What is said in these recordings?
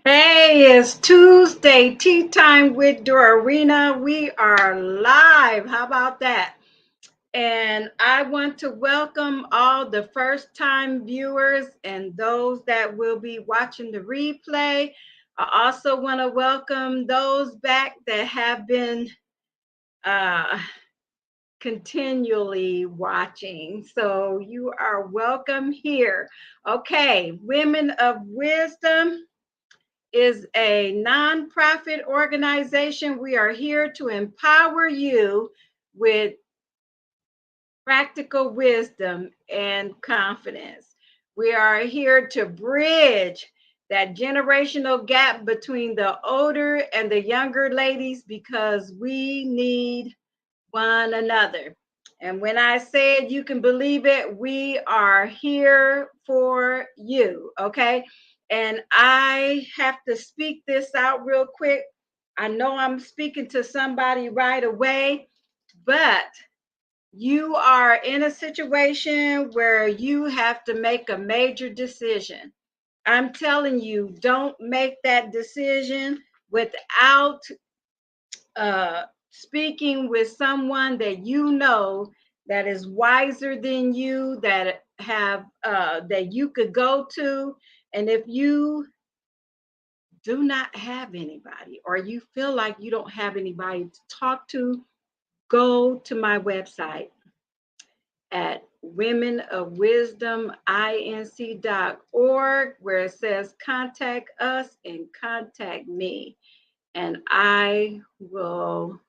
Hey, it's Tuesday, tea time with Dorina. We are live. How about that? And I want to welcome all the first time viewers and those that will be watching the replay. I also want to welcome those back that have been uh, continually watching. So you are welcome here. Okay, Women of Wisdom is a nonprofit organization. We are here to empower you with practical wisdom and confidence. We are here to bridge that generational gap between the older and the younger ladies because we need one another. And when I said you can believe it, we are here for you. Okay. And I have to speak this out real quick. I know I'm speaking to somebody right away, but you are in a situation where you have to make a major decision. I'm telling you, don't make that decision without speaking with someone that you know that is wiser than you, that have that you could go to. And if you do not have anybody, or you feel like you don't have anybody to talk to, go to my website at womenofwisdominc.org, where it says contact us and contact me, and I will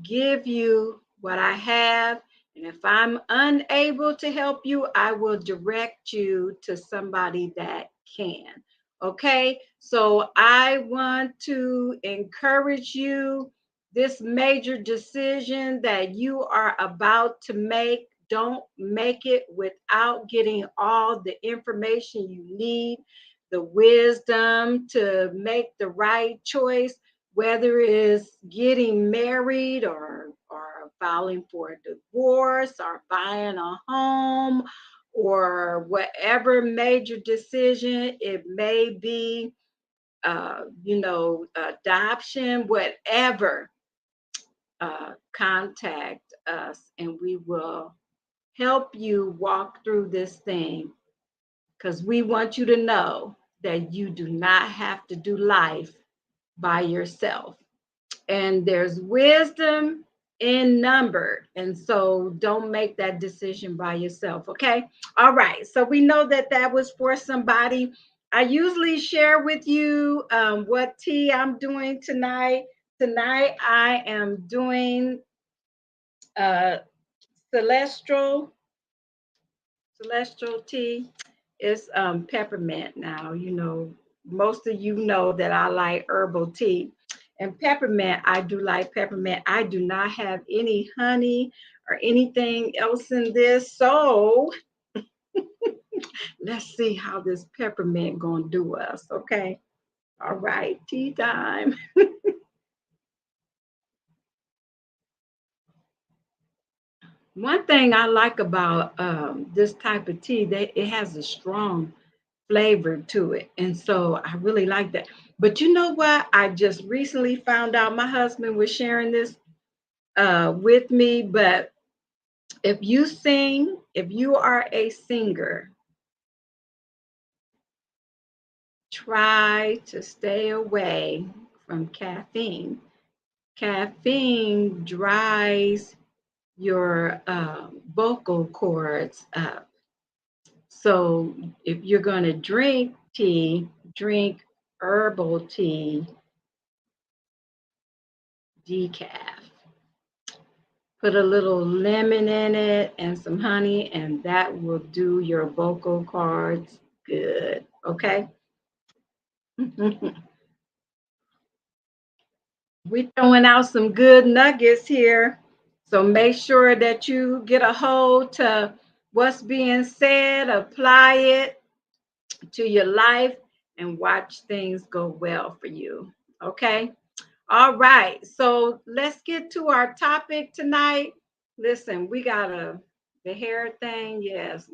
give you what I have. And if I'm unable to help you, I will direct you to somebody that can. Okay. So I want to encourage you, this major decision that you are about to make. Don't make it without getting all the information you need, the wisdom to make the right choice, whether it's getting married or filing for a divorce or buying a home or whatever major decision it may be, adoption, whatever, contact us and we will help you walk through this thing, because we want you to know that you do not have to do life by yourself. And there's wisdom in number. And so don't make that decision by yourself. Okay. All right. So we know that that was for somebody. I usually share with you what tea I'm doing tonight. Tonight I am doing uh, celestial celestial tea. It's peppermint now. Most of you know that I like herbal tea. And peppermint, I do like peppermint. I do not have any honey or anything else in this. So let's see how this peppermint gonna do us. Okay. All right, tea time. One thing I like about this type of tea, that it has a strong flavor to it. And so I really like that. But you know what? I just recently found out, my husband was sharing this with me. But if you sing, if you are a singer, try to stay away from caffeine. Caffeine dries your vocal cords up. So if you're going to drink tea, drink herbal tea, decaf. Put a little lemon in it and some honey, and that will do your vocal cords good. Okay. We're throwing out some good nuggets here. So make sure that you get a hold to what's being said, apply it to your life, and watch things go well for you. Okay. All right. So let's get to our topic tonight. Listen, we got the hair thing. Yes.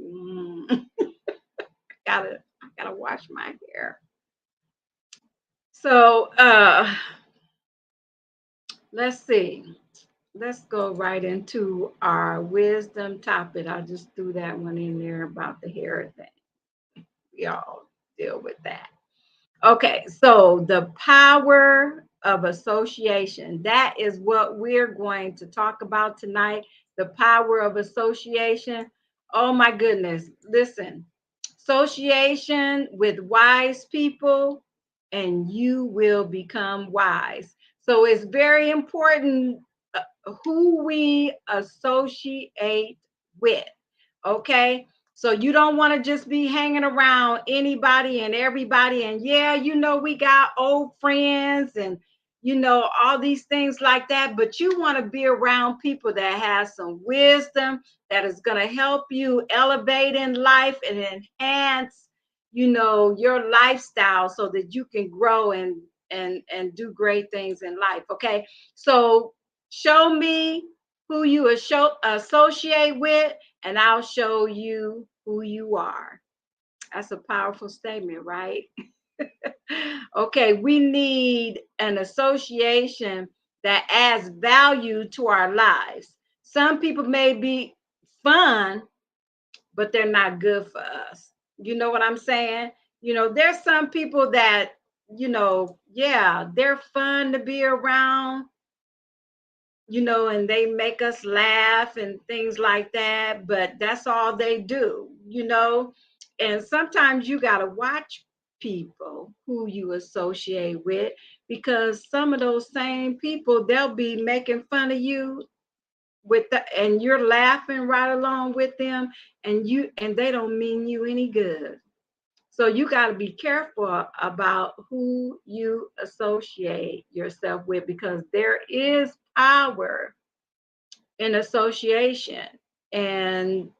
Gotta I gotta wash my hair. So let's see. Let's go right into our wisdom topic. I just threw that one in there about the hair thing. We all deal with that. Okay, so the power of association. That is what we're going to talk about tonight. The power of association. Oh my goodness. Listen, association with wise people, and you will become wise. So it's very important who we associate with. Okay. So you don't want to just be hanging around anybody and everybody. And yeah, we got old friends and all these things like that. But you want to be around people that have some wisdom that is going to help you elevate in life and enhance, your lifestyle so that you can grow and do great things in life. Okay. So show me who you associate with, and I'll show you who you are. That's a powerful statement, right? Okay, we need an association that adds value to our lives. Some people may be fun, but they're not good for us. You know what I'm saying? There's some people that, yeah, they're fun to be around, and they make us laugh and things like that, but that's all they do. And sometimes you got to watch people who you associate with, because some of those same people, they'll be making fun of you and you're laughing right along with them, and they don't mean you any good. So you got to be careful about who you associate yourself with, because there is power in association. And,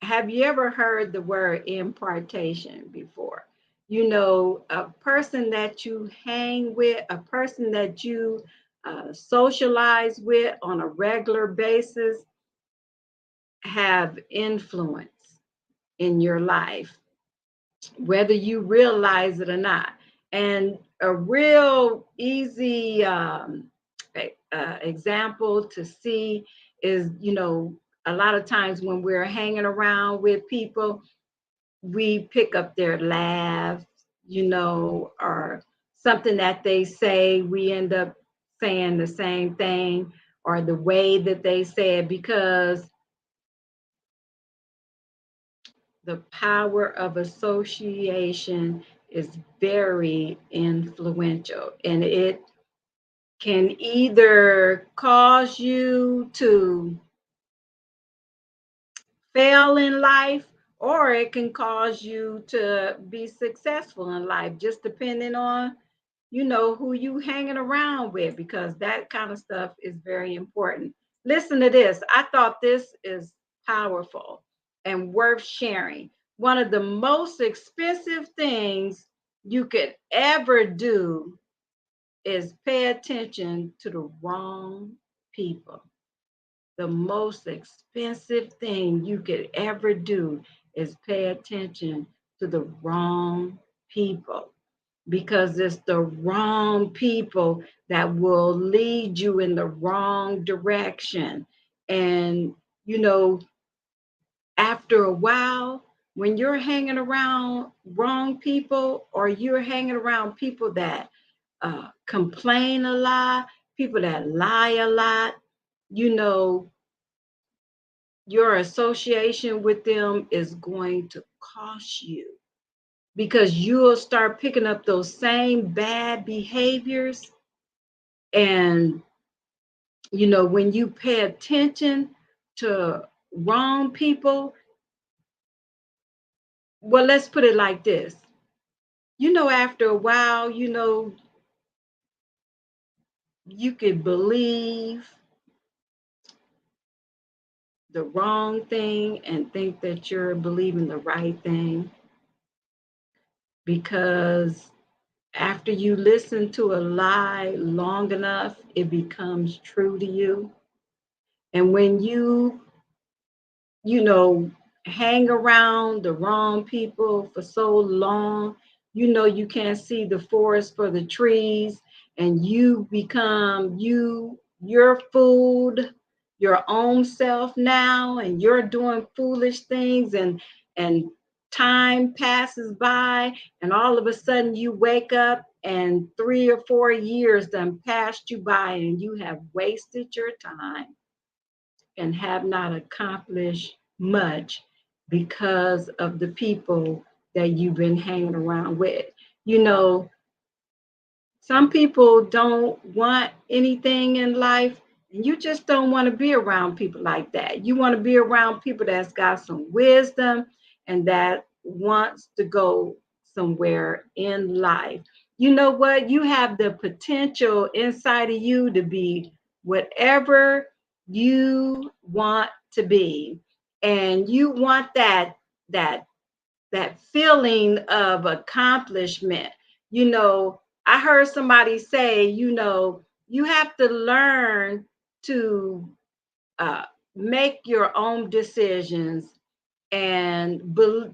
have you ever heard the word impartation before? A person that you hang with, a person that you socialize with on a regular basis, have influence in your life, whether you realize it or not. And a real easy example to see is, a lot of times when we're hanging around with people, we pick up their laugh, or something that they say, we end up saying the same thing, or the way that they say it, because the power of association is very influential, and it can either cause you to fail in life, or it can cause you to be successful in life, just depending on who you hanging around with, because that kind of stuff is very important. Listen to this. I thought this is powerful and worth sharing. One of the most expensive things you could ever do is pay attention to the wrong people. The most expensive thing you could ever do is pay attention to the wrong people, because it's the wrong people that will lead you in the wrong direction. And, you know, after a while, when you're hanging around wrong people, or you're hanging around people that complain a lot, people that lie a lot, you know, your association with them is going to cost you, because you'll start picking up those same bad behaviors. And, when you pay attention to wrong people, well, let's put it like this. After a while, you could believe the wrong thing and think that you're believing the right thing, because after you listen to a lie long enough, it becomes true to you. And when you know, hang around the wrong people for so long, you know you can't see the forest for the trees, and you become your food, your own self now, and you're doing foolish things, and time passes by, and all of a sudden you wake up and 3 or 4 years done passed you by, and you have wasted your time and have not accomplished much because of the people that you've been hanging around with. You know, some people don't want anything in life, and you just don't want to be around people like that. You want to be around people that's got some wisdom and that wants to go somewhere in life. You know what? You have the potential inside of you to be whatever you want to be. And you want that that feeling of accomplishment. You know, I heard somebody say, you have to learn to uh, make your own decisions and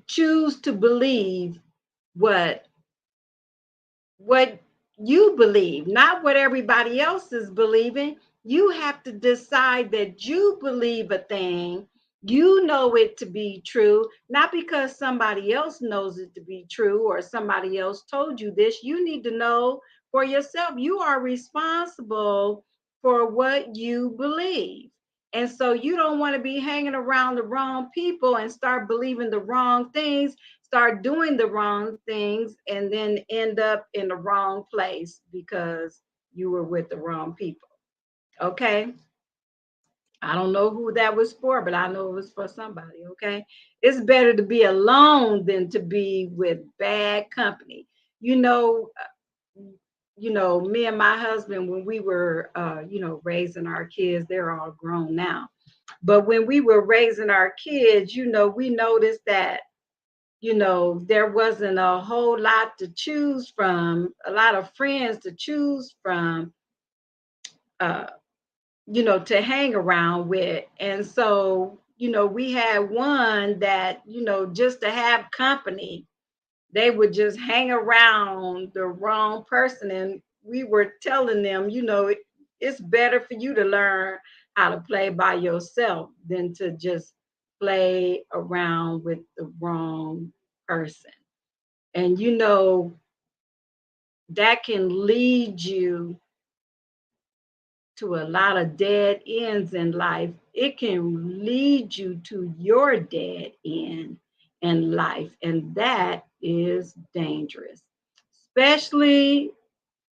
choose to believe what what you believe, not what everybody else is believing. You have to decide that you believe a thing, you know it to be true, not because somebody else knows it to be true or somebody else told you this. You need to know for yourself. You are responsible for what you believe. And so you don't want to be hanging around the wrong people and start believing the wrong things, start doing the wrong things, and then end up in the wrong place because you were with the wrong people. Okay. I don't know who that was for, but I know it was for somebody. Okay. It's better to be alone than to be with bad company. You know, me and my husband, when we were, raising our kids, they're all grown now. But when we were raising our kids, we noticed that there wasn't a whole lot to choose from, a lot of friends to choose from, uh, to hang around with. And so, we had one that, just to have company, they would just hang around the wrong person. And we were telling them, it's better for you to learn how to play by yourself than to just play around with the wrong person. And that can lead you to a lot of dead ends in life. It can lead you to your dead end in life, and that is dangerous. Especially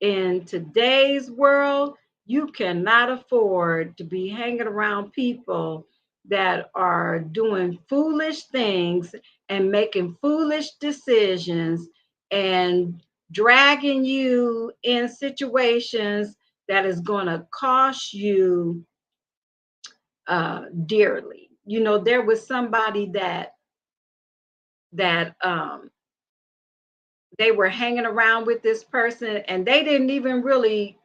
in today's world, you cannot afford to be hanging around people that are doing foolish things and making foolish decisions and dragging you in situations that is going to cost you dearly. There was somebody that they were hanging around with this person, and they didn't really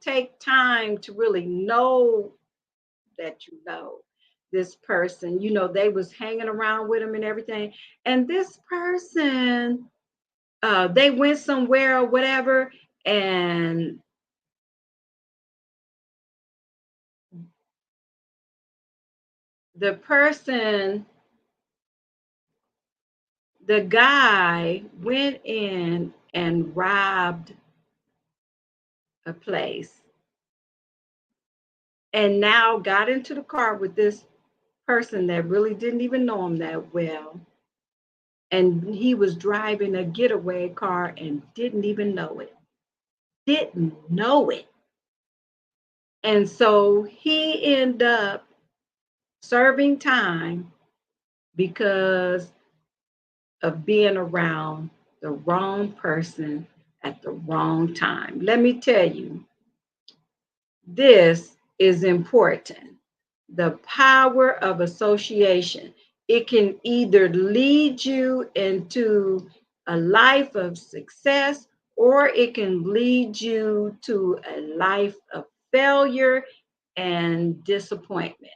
take time to really know that this person. They was hanging around with him and everything, and this person, they went somewhere or whatever, and the person the guy went in and robbed a place, and now got into the car with this person that really didn't even know him that well. And he was driving a getaway car and didn't even know it. Didn't know it. And so he ended up serving time because of being around the wrong person at the wrong time. Let me tell you, this is important. The power of association. It can either lead you into a life of success, or it can lead you to a life of failure and disappointment.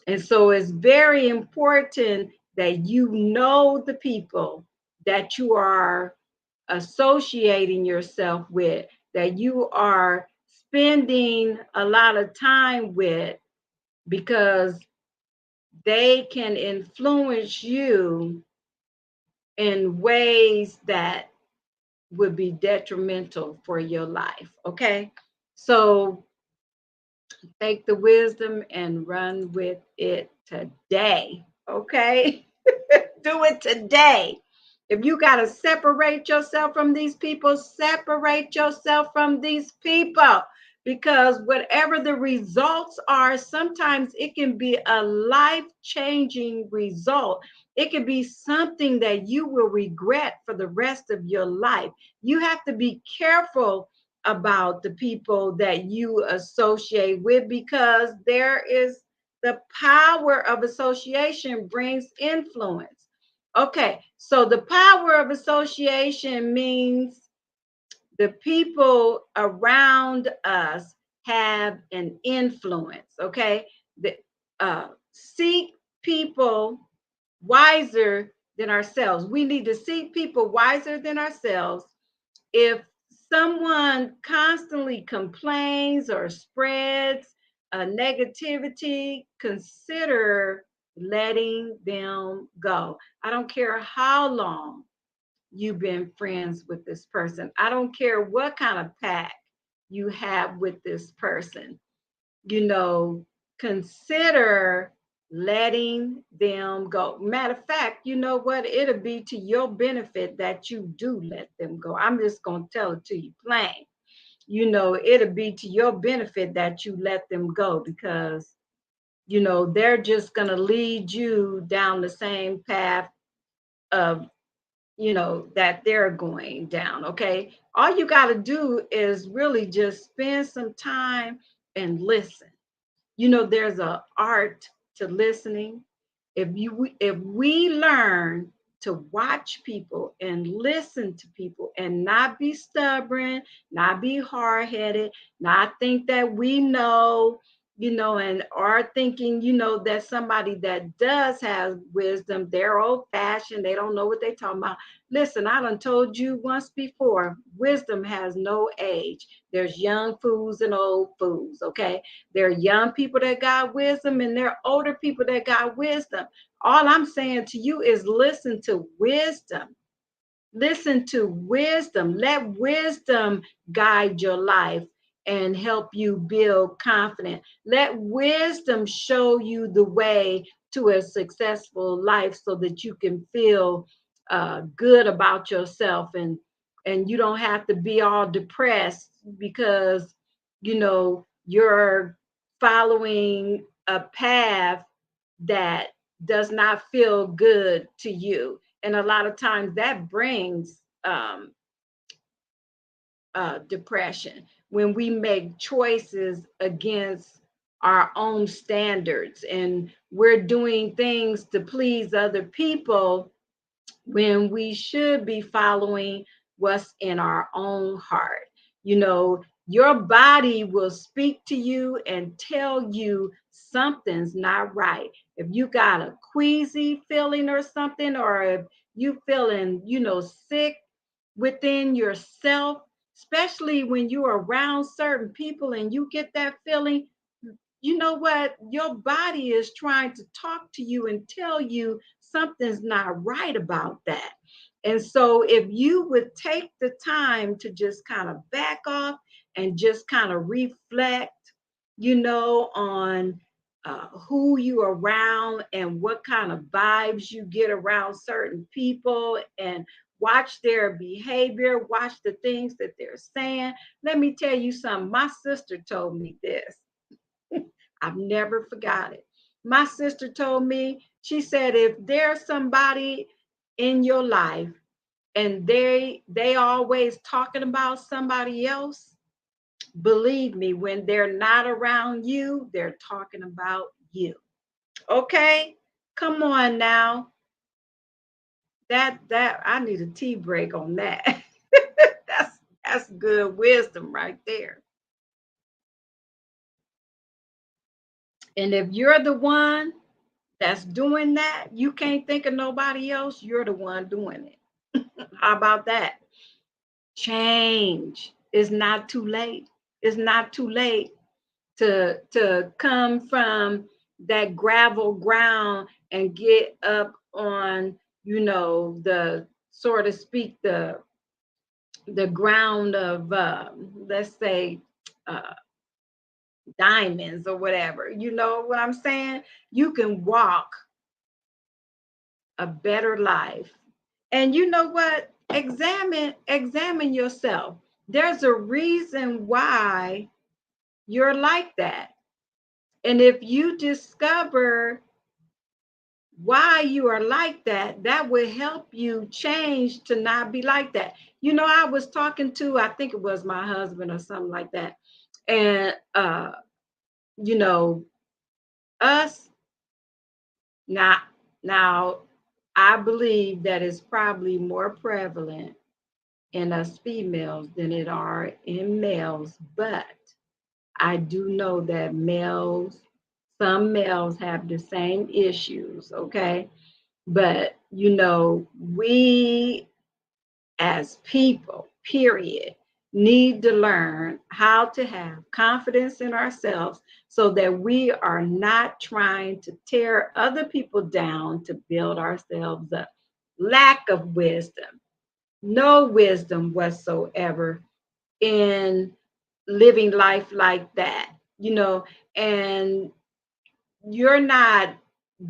And so it's very important that you know the people that you are associating yourself with, that you are spending a lot of time with, because they can influence you in ways that would be detrimental for your life. Okay. So take the wisdom and run with it today. Okay. Do it today. If you got to separate yourself from these people, separate yourself from these people, because whatever the results are, sometimes it can be a life changing result. It can be something that you will regret for the rest of your life. You have to be careful about the people that you associate with, because there is the power of association brings influence. Okay, so the power of association means the people around us have an influence. Okay, seek people wiser than ourselves. We need to seek people wiser than ourselves. If someone constantly complains or spreads negativity, consider letting them go. I don't care how long you've been friends with this person. I don't care what kind of pact you have with this person. You know, consider letting them go. Matter of fact, you know what? It'll be to your benefit that you do let them go. I'm just going to tell it to you plain. You know, it'll be to your benefit that you let them go, because, you know, they're just going to lead you down the same path of, you know, that they're going down. Okay. All you got to do is really just spend some time and listen. You know, there's an art to listening. If we learn to watch people and listen to people and not be stubborn, not be hard-headed, not think that we know, you know, and are thinking, you know, that somebody that does have wisdom, they're old-fashioned, they don't know what they're talking about. Listen, I done told you once before, wisdom has no age. There's young fools and old fools, okay? There are young people that got wisdom, and there are older people that got wisdom. All I'm saying to you is listen to wisdom. Listen to wisdom. Let wisdom guide your life and help you build confidence. Let wisdom show you the way to a successful life, so that you can feel good about yourself, and you don't have to be all depressed because, you know, you're following a path that does not feel good to you. And a lot of times that brings depression, when we make choices against our own standards and we're doing things to please other people, when we should be following what's in our own heart. You know, your body will speak to you and tell you something's not right. If you got a queasy feeling or something, or if you feeling, you know, sick within yourself, especially when you're around certain people and you get that feeling, you know what? Your body is trying to talk to you and tell you something's not right about that. And so, if you would take the time to just kind of back off and just kind of reflect, you know, on who you are around and what kind of vibes you get around certain people, and watch their behavior, watch the things that they're saying. Let me tell you something. My sister told me this. I've never forgot it. My sister told me, she said, if there's somebody in your life and they always talking about somebody else, believe me, when they're not around you, they're talking about you. Okay? Come on now. That I need a tea break on that. That's good wisdom right there. And if you're the one that's doing that, you can't think of nobody else, you're the one doing it. How about that? Change. It's not too late. It's not too late to come from that gravel ground and get up on, the, so to speak, the ground of, let's say, uh, diamonds or whatever. You know what I'm saying? You can walk a better life. And you know what? Examine yourself. There's a reason why you're like that. And if you discover why you are like that, that will help you change to not be like that. I was talking to, I think it was my husband or something like that. And you know, us now now I believe that is probably more prevalent in us females than it are in males, but I do know that some males have the same issues, okay? But we as people, period, need to learn how to have confidence in ourselves so that we are not trying to tear other people down to build ourselves up. Lack of wisdom, no wisdom whatsoever in living life like that, and you're not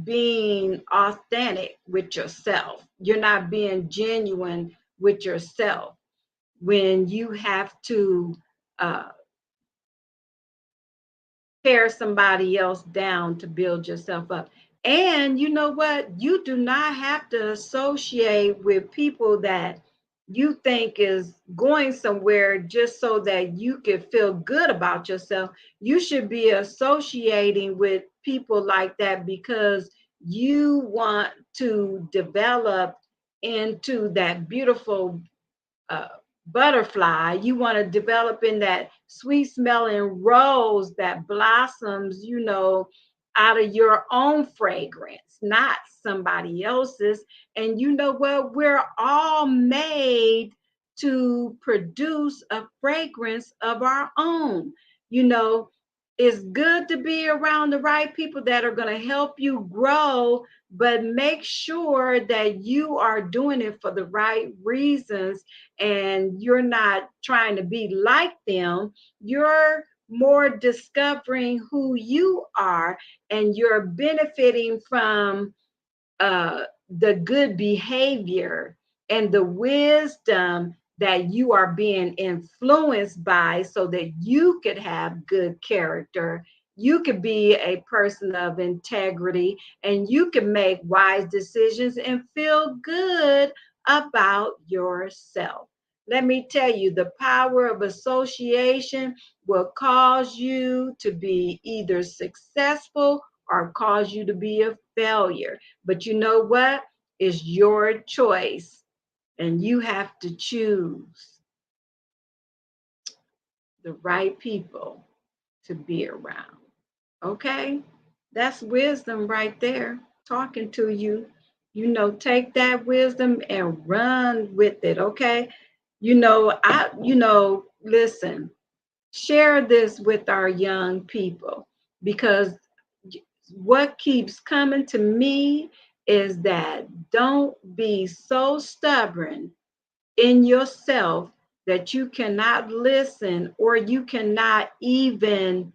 being authentic with yourself. You're not being genuine with yourself when you have to uh, tear somebody else down to build yourself up. And you know what? You do not have to associate with people that you think is going somewhere just so that you can feel good about yourself. You should be associating with people like that because you want to develop into that beautiful uh, butterfly. You want to develop in that sweet smelling rose that blossoms, out of your own fragrance, not somebody else's. And you know what? We're all made to produce a fragrance of our own. You know, it's good to be around the right people that are going to help you grow, but make sure that you are doing it for the right reasons and you're not trying to be like them. You're more discovering who you are and you're benefiting from the good behavior and the wisdom that you are being influenced by so that you could have good character. You could be a person of integrity and you can make wise decisions and feel good about yourself. Let me tell you, the power of association will cause you to be either successful or cause you to be a failure. But you know what? It's your choice, and you have to choose the right people to be around. Okay? That's wisdom right there, talking to you. Take that wisdom and run with it. Okay? Listen, share this with our young people because what keeps coming to me is that don't be so stubborn in yourself that you cannot listen or you cannot even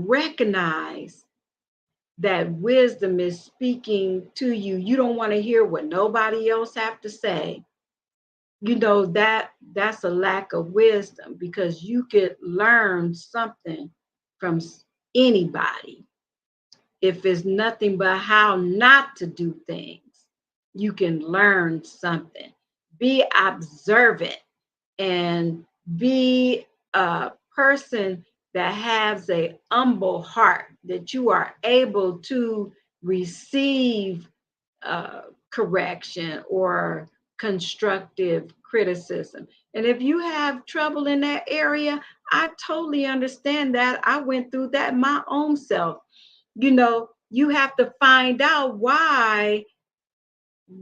recognize that wisdom is speaking to you. You don't want to hear what nobody else have to say. That's a lack of wisdom because you could learn something from anybody. If it's nothing but how not to do things, you can learn something. Be observant and be a person that has a humble heart, that you are able to receive uh, correction or constructive criticism. And if you have trouble in that area, I totally understand that. I went through that my own self. You have to find out why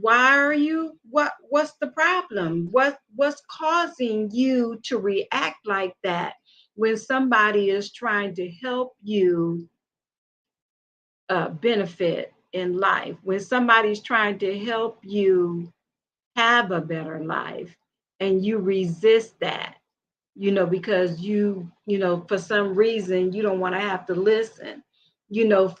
are you what's the problem, what's causing you to react like that when somebody is trying to help you benefit in life, when somebody's trying to help you have a better life, and you resist that, because for some reason you don't want to have to listen.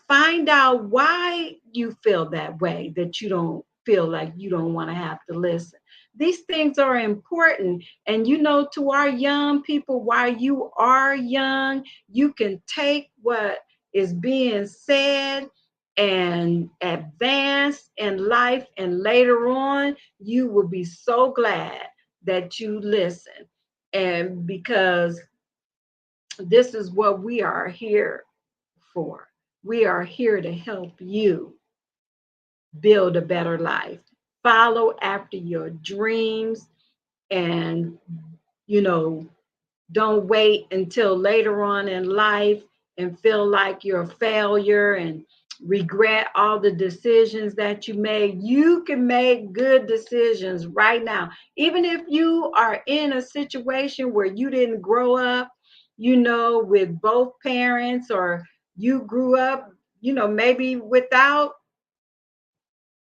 Find out why you feel that way, that you don't feel like you don't want to have to listen. These things are important. And to our young people, while you are young, you can take what is being said and advance in life. And later on, you will be so glad that you listen. And because this is what we are here for. We are here to help you build a better life. Follow after your dreams, and, you know, don't wait until later on in life and feel like you're a failure and regret all the decisions that you made. You can make good decisions right now. Even if you are in a situation where you didn't grow up, with both parents, or you grew up, maybe without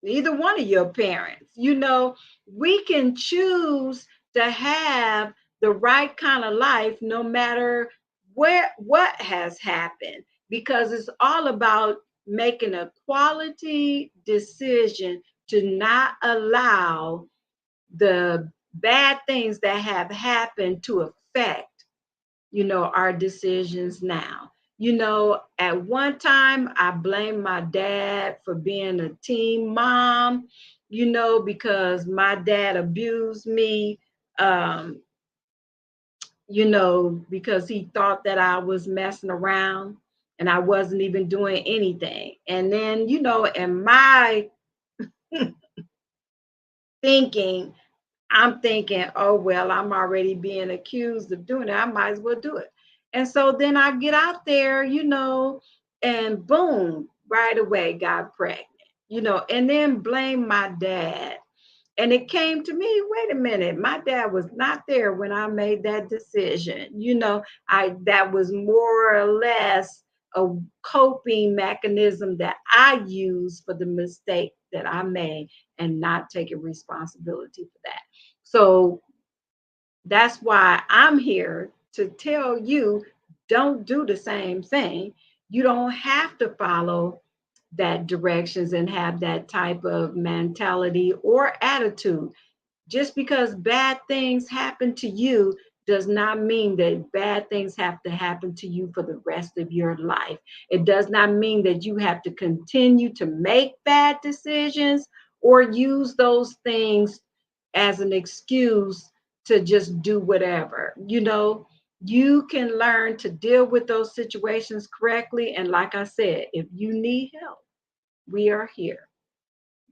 either one of your parents. We can choose to have the right kind of life no matter what has happened, because it's all about making a quality decision to not allow the bad things that have happened to affect our decisions now. At one time, I blamed my dad for being a teen mom, because my dad abused me, because he thought that I was messing around and I wasn't even doing anything. And then, in my thinking, I'm thinking, oh, well, I'm already being accused of doing it. I might as well do it. And so then I get out there, and boom, right away got pregnant, and then blame my dad. And it came to me, wait a minute, my dad was not there when I made that decision. That was more or less a coping mechanism that I used for the mistake that I made, and not taking responsibility for that. So that's why I'm here to tell you, don't do the same thing. You don't have to follow that directions and have that type of mentality or attitude. Just because bad things happen to you does not mean that bad things have to happen to you for the rest of your life. It does not mean that you have to continue to make bad decisions or use those things as an excuse to just do whatever. You can learn to deal with those situations correctly. And like I said, if you need help, we are here.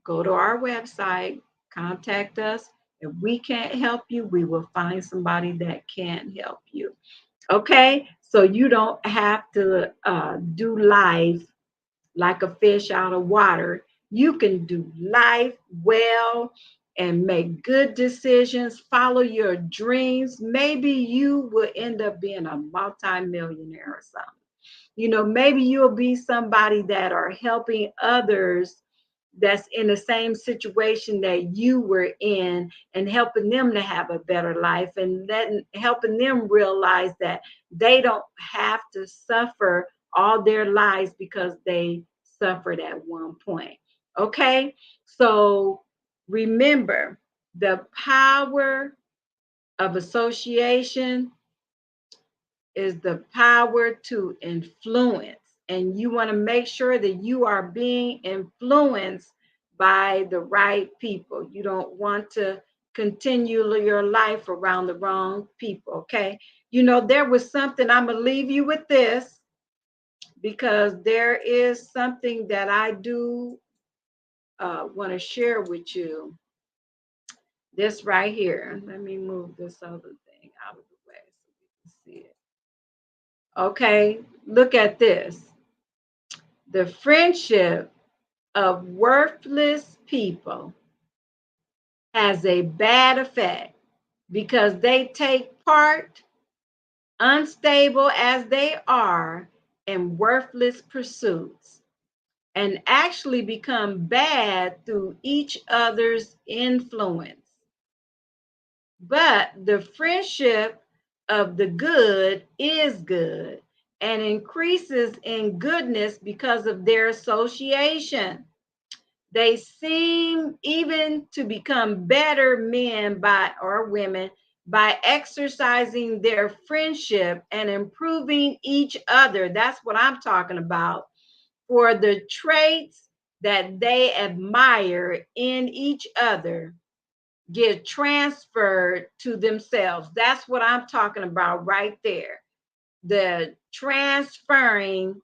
Go to our website, contact us. If we can't help you, we will find somebody that can help you. Okay? So you don't have to do life like a fish out of water. You can do life well and make good decisions, follow your dreams. Maybe you will end up being a multimillionaire or something. Maybe you'll be somebody that are helping others that's in the same situation that you were in, and helping them to have a better life, and then helping them realize that they don't have to suffer all their lives because they suffered at one point. Okay? So remember, the power of association is the power to influence. And you want to make sure that you are being influenced by the right people. You don't want to continue your life around the wrong people. Okay. There was something, I'm going to leave you with this, because there is something that I do want to share with you. This right here. Let me move this other thing out of the way so we can see it. Okay, look at this. The friendship of worthless people has a bad effect because they take part, unstable as they are, in worthless pursuits and actually become bad through each other's influence. But the friendship of the good is good and increases in goodness because of their association. They seem even to become better men by or women by exercising their friendship and improving each other. That's what I'm talking about. For the traits that they admire in each other get transferred to themselves. That's what I'm talking about right there. The transferring,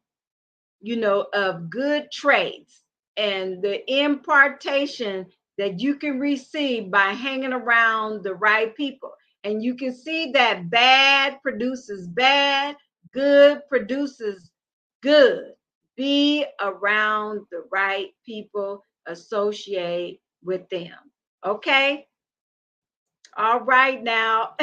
of good traits and the impartation that you can receive by hanging around the right people. And you can see that bad produces bad, good produces good. Be around the right people, associate with them. Okay? All right now.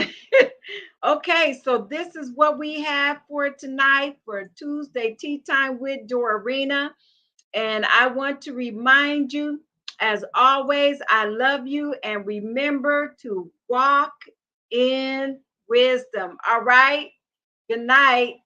Okay, so this is what we have for tonight for Tuesday Tea Time with Dorina. And I want to remind you, as always, I love you and remember to walk in wisdom. All right. Good night.